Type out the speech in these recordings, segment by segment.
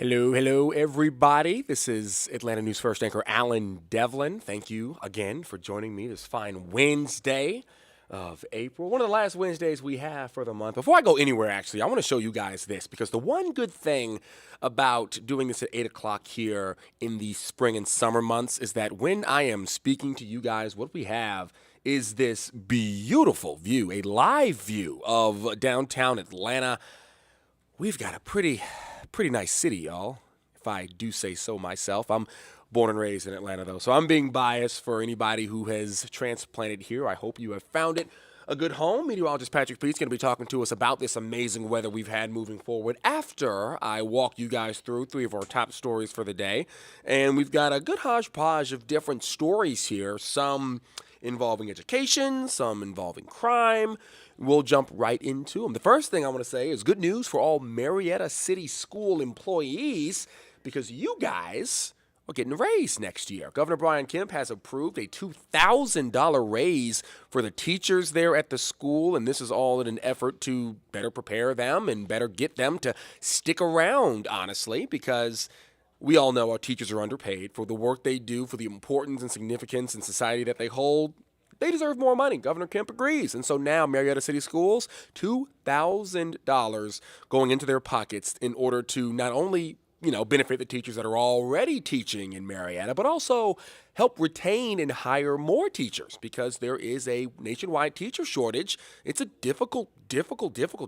Hello, everybody. This is Atlanta News First anchor Alan Devlin. Thank you again for joining me this fine Wednesday of April. One of the last Wednesdays we have for the month. Before I go anywhere, actually, I want to show you guys this because the one good thing about doing this at 8 o'clock here in the spring and summer months is that when I am speaking to you guys, what we have is this beautiful view, a live view of downtown Atlanta. We've got a pretty nice city, y'all, if I do say so myself. I'm born and raised in Atlanta, though, so I'm being biased for anybody who has transplanted here. I hope you have found it a good home. Meteorologist Patrick Pete's going to be talking to us about this amazing weather we've had moving forward after I walk you guys through three of our top stories for the day. And we've got a good hodgepodge of different stories here, some involving education, some involving crime. We'll jump right into them. The first thing I want to say is good news for all Marietta City School employees because you guys are getting a raise next year. Governor Brian Kemp has approved a $2,000 raise for the teachers there at the school, and this is all in an effort to better prepare them and better get them to stick around, honestly, because we all know our teachers are underpaid for the work they do, for the importance and significance in society that they hold. They deserve more money. Governor Kemp agrees. And so now Marietta City Schools, $2,000 going into their pockets in order to not only, benefit the teachers that are already teaching in Marietta, but also help retain and hire more teachers because there is a nationwide teacher shortage. It's a difficult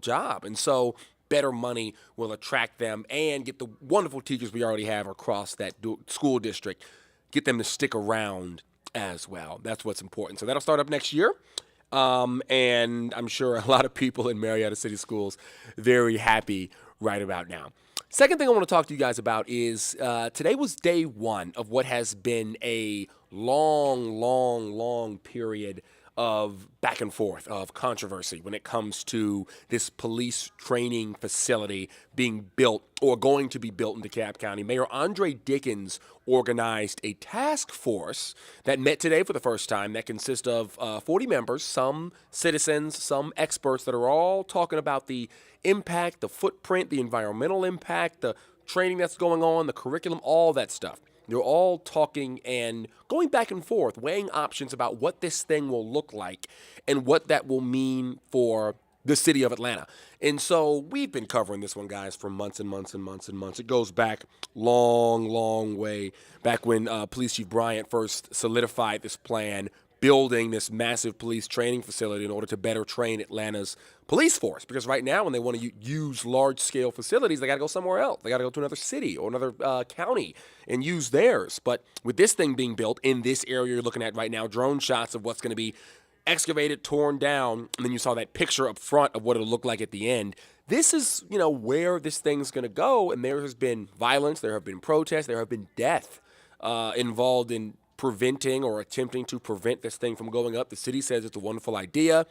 job. And so better money will attract them and get the wonderful teachers we already have across that school district, get them to stick around as well. That's what's important. So that'll start up next year. And I'm sure a lot of people in Marietta City Schools very happy right about now. Second thing I want to talk to you guys about is today was day one of what has been a long period of back and forth, of controversy when it comes to this police training facility being built or going to be built in DeKalb County. Mayor Andre Dickens organized a task force that met today for the first time that consists of 40 members, some citizens, some experts that are all talking about the impact, the footprint, the environmental impact, the training that's going on, the curriculum, all that stuff. They're all talking and going back and forth, weighing options about what this thing will look like and what that will mean for the city of Atlanta. And so we've been covering this one, guys, for months and months and months and months. It goes back long way, back when Police Chief Bryant first solidified this plan, building this massive police training facility in order to better train Atlanta's police force. Because right now, when they want to use large-scale facilities, they got to go somewhere else. They got to go to another city or another county and use theirs. But with this thing being built in this area you're looking at right now, drone shots of what's going to be excavated, torn down, and then you saw that picture up front of what it'll look like at the end. This is, where this thing's going to go, and there has been violence, there have been protests, there have been death involved in preventing or attempting to prevent this thing from going up. The city says it's a wonderful idea.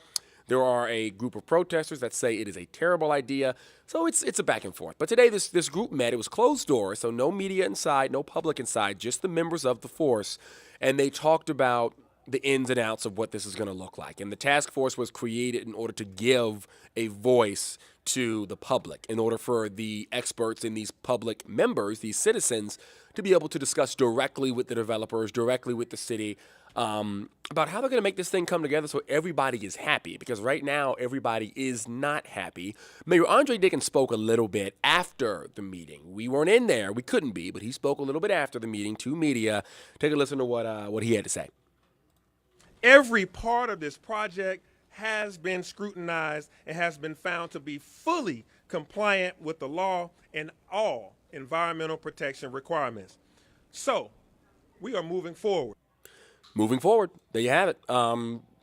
There are a group of protesters that say it is a terrible idea. So it's a back and forth. But today this group met. It was closed doors, so no media inside, no public inside, just the members of the force. And they talked about the ins and outs of what this is going to look like. And the task force was created in order to give a voice to the public, in order for the experts and these public members, these citizens, to be able to discuss directly with the developers, directly with the city, about how they're going to make this thing come together so everybody is happy. Because right now, everybody is not happy. Mayor Andre Dickens spoke a little bit after the meeting. We weren't in there. We couldn't be. But he spoke a little bit after the meeting to media. Take a listen to what he had to say. Every part of this project has been scrutinized and has been found to be fully compliant with the law and all environmental protection requirements. So, we are moving forward. Moving forward. There you have it.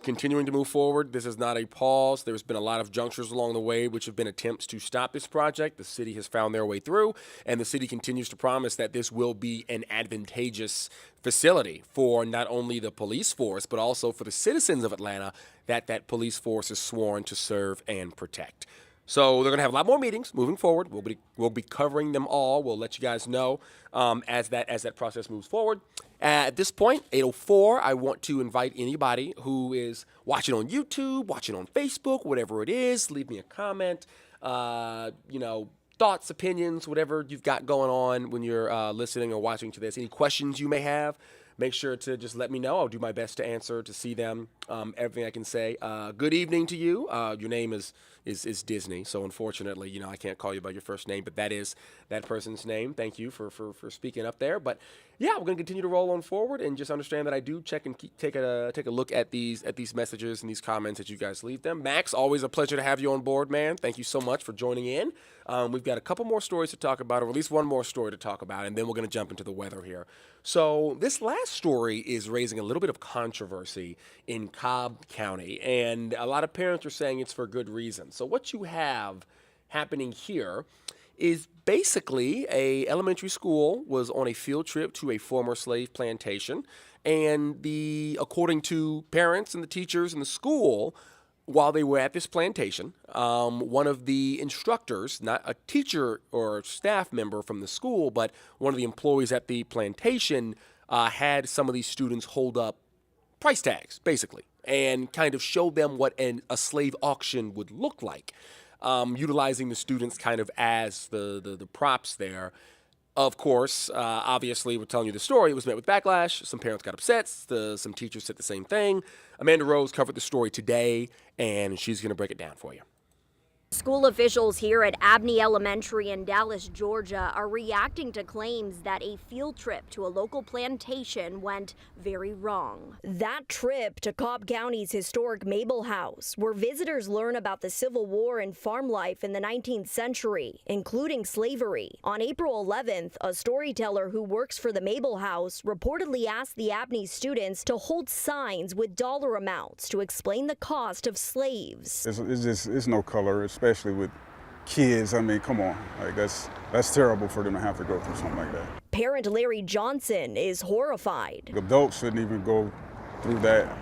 Continuing to move forward. This is not a pause. There's been a lot of junctures along the way which have been attempts to stop this project. The city has found their way through, and the city continues to promise that this will be an advantageous facility for not only the police force, but also for the citizens of Atlanta that police force is sworn to serve and protect. So they're going to have a lot more meetings moving forward. We'll be covering them all. We'll let you guys know as that process moves forward. At this point, 8:04, I want to invite anybody who is watching on YouTube, watching on Facebook, whatever it is, leave me a comment. thoughts, opinions, whatever you've got going on when you're listening or watching to this. Any questions you may have, make sure to just let me know. I'll do my best to answer, to see them, everything I can say. Good evening to you. Your name is Disney, so unfortunately, I can't call you by your first name, but that is that person's name. Thank you for speaking up there. But yeah, we're going to continue to roll on forward, and just understand that I do check and take a look at these messages and these comments that you guys leave them. Max, always a pleasure to have you on board, man. Thank you so much for joining in. We've got a couple more stories to talk about, or at least one more story to talk about, and then we're going to jump into the weather here. So this last story is raising a little bit of controversy in Cobb County, and a lot of parents are saying it's for good reason. So what you have happening here is basically a elementary school was on a field trip to a former slave plantation, and according to parents and the teachers in the school, while they were at this plantation, one of the instructors, not a teacher or staff member from the school, but one of the employees at the plantation, had some of these students hold up price tags, basically, and kind of show them what a slave auction would look like, utilizing the students kind of as the props there. Of course, obviously, we're telling you the story. It was met with backlash. Some parents got upset. Some teachers said the same thing. Amanda Rose covered the story today, and she's going to break it down for you. School officials here at Abney Elementary in Dallas, Georgia, are reacting to claims that a field trip to a local plantation went very wrong. That trip to Cobb County's historic Mabel House, where visitors learn about the Civil War and farm life in the 19th century, including slavery. On April 11th, a storyteller who works for the Mabel House reportedly asked the Abney students to hold signs with dollar amounts to explain the cost of slaves. It's no color, especially with kids. I mean, come on, like that's terrible for them to have to go through something like that. Parent Larry Johnson is horrified. Adults shouldn't even go through that,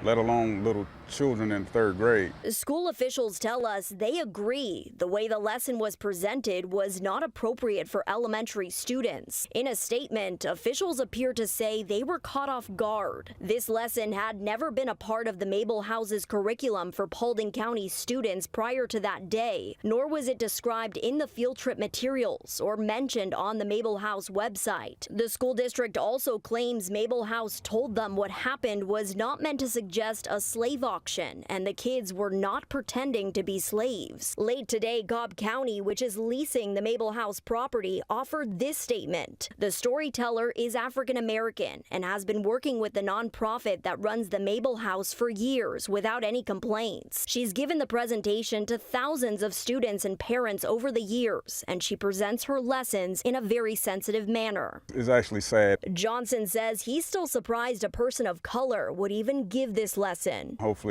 let alone little children in third grade. School officials tell us they agree the way the lesson was presented was not appropriate for elementary students. In a statement, officials appear to say they were caught off guard. This lesson had never been a part of the Mabel House's curriculum for Paulding County students prior to that day, nor was it described in the field trip materials or mentioned on the Mabel House website. The school district also claims Mabel House told them what happened was not meant to suggest a slave auction, and the kids were not pretending to be slaves. Late today, Cobb County, which is leasing the Mabel House property, offered this statement. The storyteller is African American and has been working with the nonprofit that runs the Mabel House for years without any complaints. She's given the presentation to thousands of students and parents over the years, and she presents her lessons in a very sensitive manner. It's actually sad. Johnson says he's still surprised a person of color would even give this lesson. Hopefully,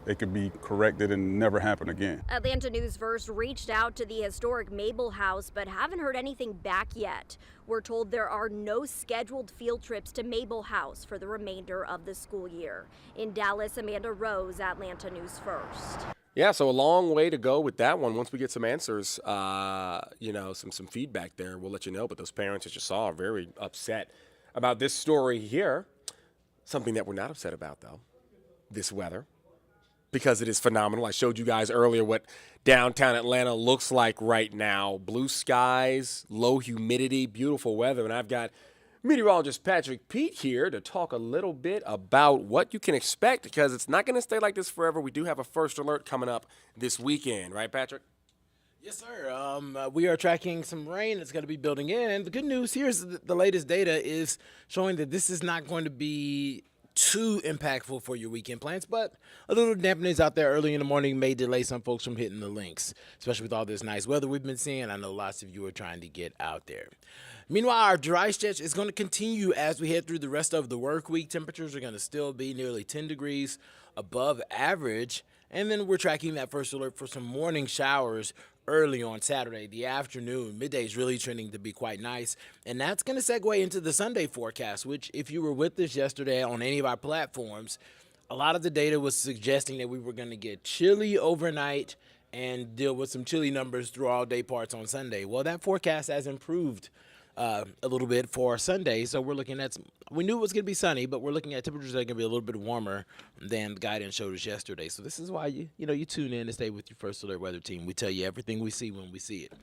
it could be corrected and never happen again. Atlanta News First reached out to the historic Mabel House, but haven't heard anything back yet. We're told there are no scheduled field trips to Mabel House for the remainder of the school year. In Dallas, Amanda Rose, Atlanta News First. Yeah, so a long way to go with that one. Once we get some answers, some feedback there, we'll let you know. But those parents that you saw are very upset about this story here. Something that we're not upset about, though, this weather, because it is phenomenal. I showed you guys earlier what downtown Atlanta looks like right now. Blue skies, low humidity, beautiful weather. And I've got meteorologist Patrick Pete here to talk a little bit about what you can expect, because it's not going to stay like this forever. We do have a first alert coming up this weekend, right, Patrick? Yes, sir. We are tracking some rain that's going to be building in. And the good news here is the latest data is showing that this is not going to be too impactful for your weekend plans, but a little dampeners out there early in the morning may delay some folks from hitting the links, especially with all this nice weather we've been seeing. I know lots of you are trying to get out there. Meanwhile, our dry stretch is going to continue as we head through the rest of the work week. Temperatures are going to still be nearly 10 degrees above average. And then we're tracking that first alert for some morning showers early on Saturday. The afternoon, midday is really trending to be quite nice. And that's going to segue into the Sunday forecast, which if you were with us yesterday on any of our platforms, a lot of the data was suggesting that we were going to get chilly overnight and deal with some chilly numbers through all day parts on Sunday. Well, that forecast has improved a little bit for Sunday. So we're looking at we knew it was going to be sunny, but we're looking at temperatures that are going to be a little bit warmer than the guidance showed us yesterday. So this is why you tune in to stay with your First Alert Weather Team. We tell you everything we see when we see it,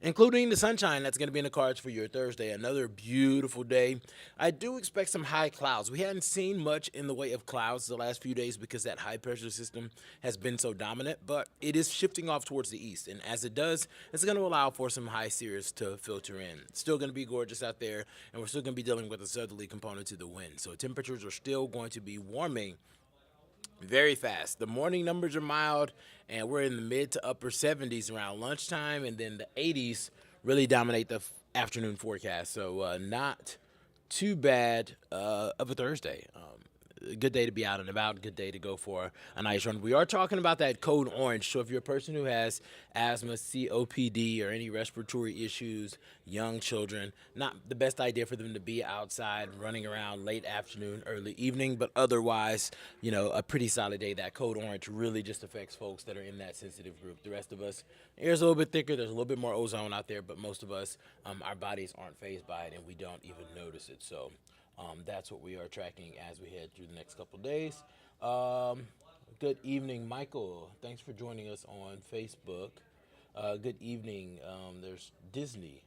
including the sunshine that's going to be in the cards for your Thursday. Another beautiful day. I do expect some high clouds. We hadn't seen much in the way of clouds the last few days because that high pressure system has been so dominant, but it is shifting off towards the east. And as it does, it's going to allow for some high cirrus to filter in. It's still going to be gorgeous out there, and we're still going to be dealing with a southerly component to the wind. So temperatures are still going to be warming very fast. The morning numbers are mild, and we're in the mid to upper 70s around lunchtime, and then the 80s really dominate the afternoon forecast. So not too bad of a Thursday. A good day to be out and about, good day to go for a nice run. We are talking about that code orange. So if you're a person who has asthma, COPD, or any respiratory issues, young children, not the best idea for them to be outside running around late afternoon, early evening, but otherwise, a pretty solid day. That code orange really just affects folks that are in that sensitive group. The rest of us, air's a little bit thicker. There's a little bit more ozone out there, but most of us, our bodies aren't fazed by it, and we don't even notice it. So that's what we are tracking as we head through the next couple of days. Good evening, Michael. Thanks for joining us on Facebook. Good evening. There's Disney.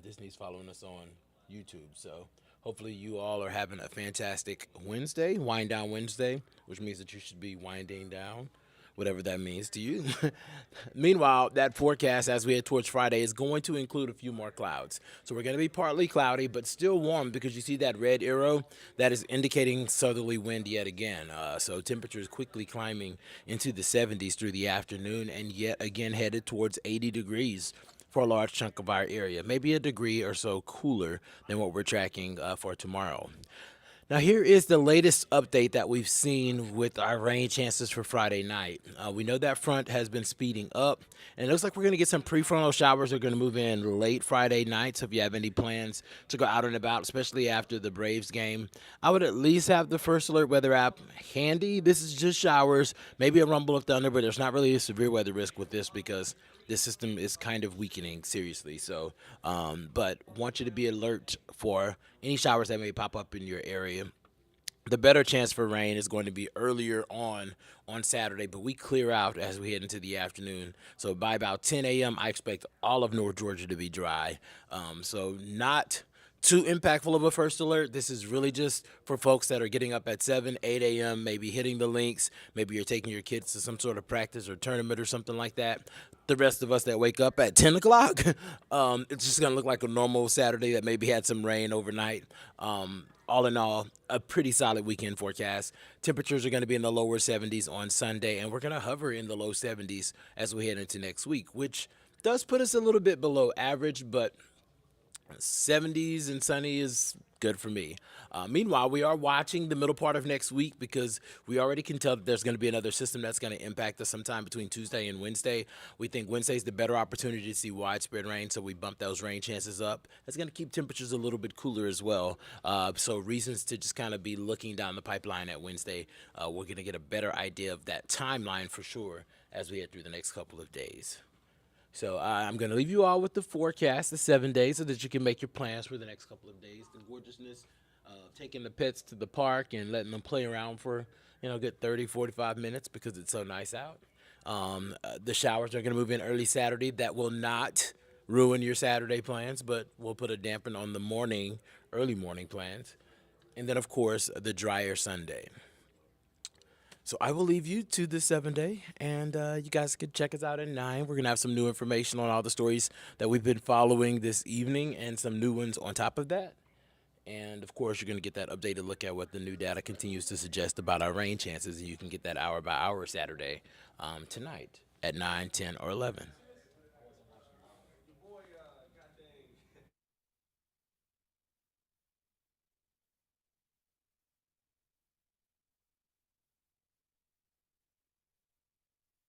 Disney's following us on YouTube. So hopefully you all are having a fantastic Wednesday, Wind Down Wednesday, which means that you should be winding down, whatever that means to you. Meanwhile, that forecast as we head towards Friday is going to include a few more clouds. So we're going to be partly cloudy, but still warm because you see that red arrow that is indicating southerly wind yet again. So temperatures quickly climbing into the 70s through the afternoon and yet again headed towards 80 degrees for a large chunk of our area. Maybe a degree or so cooler than what we're tracking for tomorrow. Now, here is the latest update that we've seen with our rain chances for Friday night. We know that front has been speeding up, and it looks like we're going to get some prefrontal showers that are going to move in late Friday night. So if you have any plans to go out and about, especially after the Braves game, I would at least have the First Alert Weather app handy. This is just showers, maybe a rumble of thunder, but there's not really a severe weather risk with this because this system is kind of weakening seriously. So, but want you to be alert for any showers that may pop up in your area. The better chance for rain is going to be earlier on Saturday, but we clear out as we head into the afternoon. So by about 10 a.m., I expect all of North Georgia to be dry. So not too impactful of a first alert. This is really just for folks that are getting up at 7, 8 a.m., maybe hitting the links. Maybe you're taking your kids to some sort of practice or tournament or something like that. The rest of us that wake up at 10 o'clock, it's just going to look like a normal Saturday that maybe had some rain overnight. All in all, a pretty solid weekend forecast. Temperatures are going to be in the lower 70s on Sunday, and we're going to hover in the low 70s as we head into next week, which does put us a little bit below average, but 70s and sunny is good for me. Meanwhile, we are watching the middle part of next week because we already can tell that there's going to be another system that's going to impact us sometime between Tuesday and Wednesday. We think Wednesday's the better opportunity to see widespread rain, so we bump those rain chances up. That's going to keep temperatures a little bit cooler as well. So reasons to just kind of be looking down the pipeline at Wednesday. We're going to get a better idea of that timeline for sure as we head through the next couple of days. So I'm going to leave you all with the forecast, the 7 days, so that you can make your plans for the next couple of days. The gorgeousness of taking the pets to the park and letting them play around for, good 30, 45 minutes because it's so nice out. The showers are going to move in early Saturday. That will not ruin your Saturday plans, but will put a dampen on the early morning plans. And then, of course, the drier Sunday. So I will leave you to the 7 day, and you guys can check us out at 9. We're going to have some new information on all the stories that we've been following this evening and some new ones on top of that. And, of course, you're going to get that updated look at what the new data continues to suggest about our rain chances, and you can get that hour by hour Saturday tonight at 9, 10, or 11.